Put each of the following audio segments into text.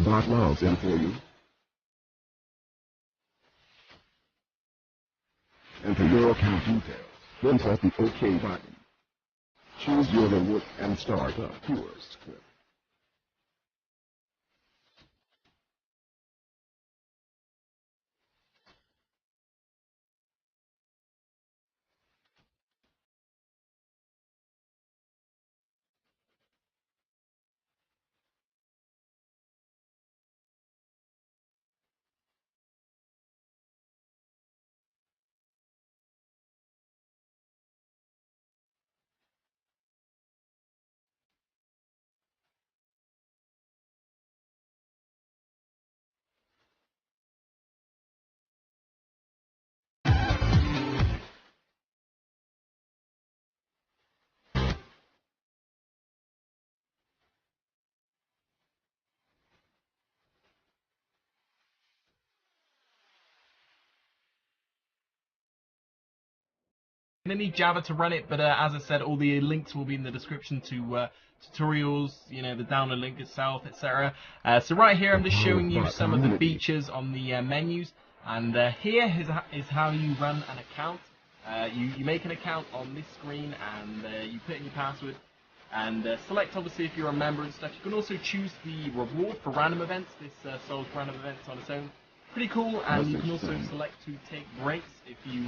bot logs in for you. Enter your account details, then press the OK button. Choose your reward and start up your script. I'm going to need Java to run it, but as I said, all the links will be in the description to tutorials, you know, the download link itself, etc. So right here, I'm just showing you some of the features on the menus, and here is how you run an account. You make an account on this screen, and you put in your password, and select obviously if you're a member and stuff. You can also choose the reward for random events. This solves random events on its own. Pretty cool, and you can also select to take breaks if you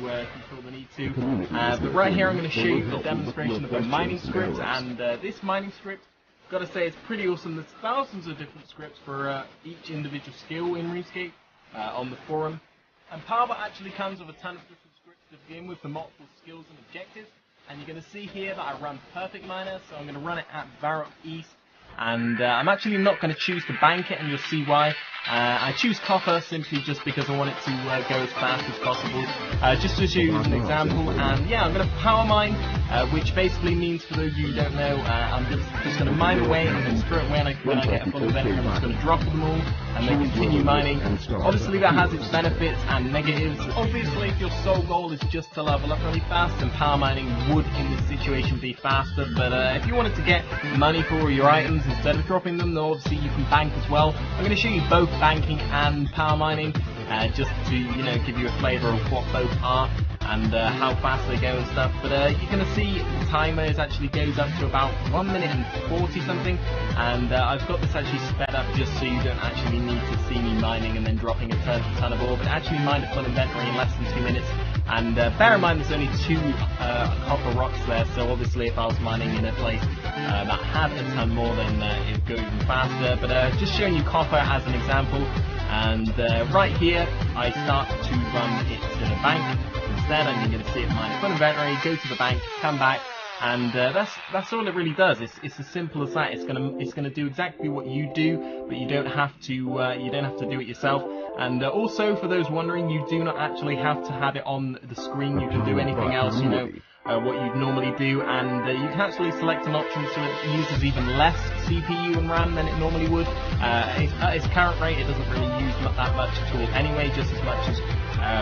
feel the need to. But right here I'm going to show you the demonstration of a mining script, and this mining script, I've got to say, it's pretty awesome. There's thousands of different scripts for each individual skill in RuneScape on the forum, and PowerBot actually comes with a ton of different scripts to begin with for multiple skills and objectives. And you're going to see here that I run Perfect Miner, so I'm going to run it at Varrock East. And I'm actually not going to choose to bank it, and you'll see why. I choose copper simply just because I want it to go as fast as possible. Just to show you an example, and yeah, I'm going to power mine, which basically means, for those of you who don't know, I'm just going to mine away, and then straight away when I get a full inventory, I'm just going to drop them all, and then continue mining. Obviously that has its benefits and negatives. Obviously if your sole goal is just to level up really fast, then power mining would in this situation be faster, but if you wanted to get money for your items instead of dropping them, then obviously you can bank as well. I'm going to show you both banking and power mining, just to, you know, give you a flavour of what both are and how fast they go and stuff. But you're going to see the timer actually goes up to about 1 minute and 40 something, and I've got this actually sped up just so you don't actually need to see me mining and then dropping a ton of ore, but actually mine a full inventory in less than 2 minutes. And bear in mind there's only 2 copper rocks there, so obviously if I was mining in a place that had a ton more, then it would go even faster. But just showing you copper as an example, and right here I start to run it to the bank instead, and you're going to see it mine full inventory, go to the bank, come back, and that's all it really does. It's as simple as that. It's gonna do exactly what you do, but you don't have to do it yourself. And also, for those wondering, you do not actually have to have it on the screen. You can do anything else, you know, what you'd normally do, and you can actually select an option so it uses even less CPU and RAM than it normally would. At its current rate, it doesn't really use that much at all anyway, just as much as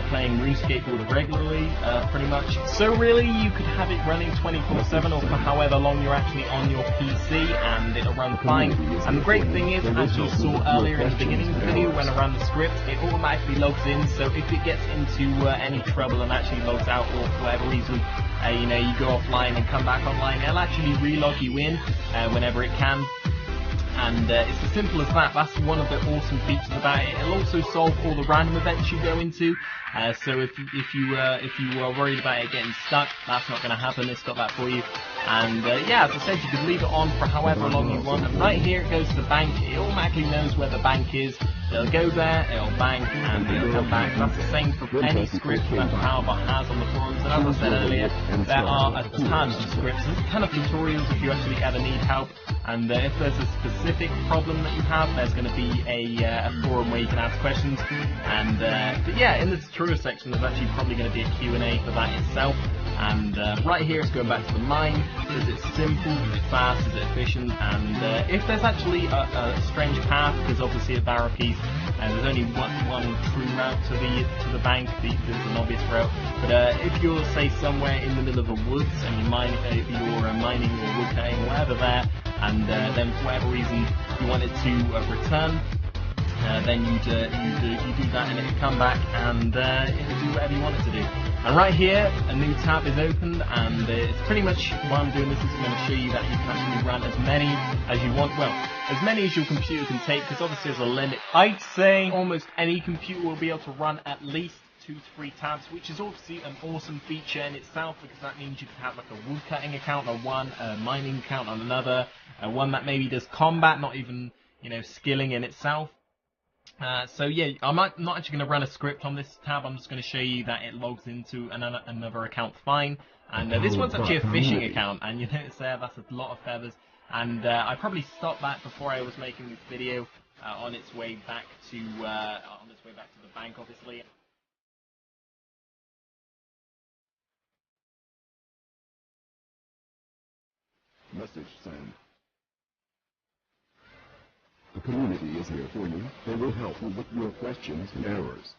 playing RuneScape regularly, pretty much. So really, you could have it running 24/7 or for however long you're actually on your PC, and it'll run fine. And the great thing is, as you saw earlier in the beginning of the video when I ran the script, it automatically logs in, so if it gets into any trouble and actually logs out, or for whatever reason, you know, you go offline and come back online, it'll actually relog you in whenever it can. And it's as simple as that. That's one of the awesome features about it. It'll also solve all the random events you go into. So if you are worried about it getting stuck, that's not going to happen. It's got that for you. And yeah, as I said, you can leave it on for however long you want. And right here it goes to the bank. It automatically knows where the bank is. It'll go there, it'll bank, and it'll come back. That's the same for any script that PowerBot has on the forums. And as I said earlier, there are a ton of scripts. There's a ton of tutorials if you actually ever need help. And if there's a specific problem that you have, there's going to be a forum where you can ask questions. And but yeah, in the tutorial section, there's actually probably going to be a Q&A for that itself. And right here, it's going back to the mine. Is it simple? Is it fast? Is it efficient? And if there's actually a strange path, because obviously at Varrock East, there's only one true route to the bank. There's an obvious route. But if you're, say, somewhere in the middle of the woods and you're mining or wood cutting or whatever there, and then for whatever reason you wanted to return, then you do that and it'll come back and it'll do whatever you want it to do. And right here, a new tab is opened, and it's pretty much why I'm doing this is going to show you that you can actually run as many as you want. Well, as many as your computer can take, because obviously there's a limit. I'd say almost any computer will be able to run at least 2 to 3 tabs, which is obviously an awesome feature in itself, because that means you can have like a woodcutting account on one, a mining account on another, one that maybe does combat, not even, you know, skilling in itself. So yeah, I'm not actually going to run a script on this tab. I'm just going to show you that it logs into another account fine. And this one's actually a fishing account, and you notice there that's a lot of feathers. And I probably stopped that before I was making this video on its way back to the bank, obviously. Message sent. The community is here for you. They will help you with your questions and errors.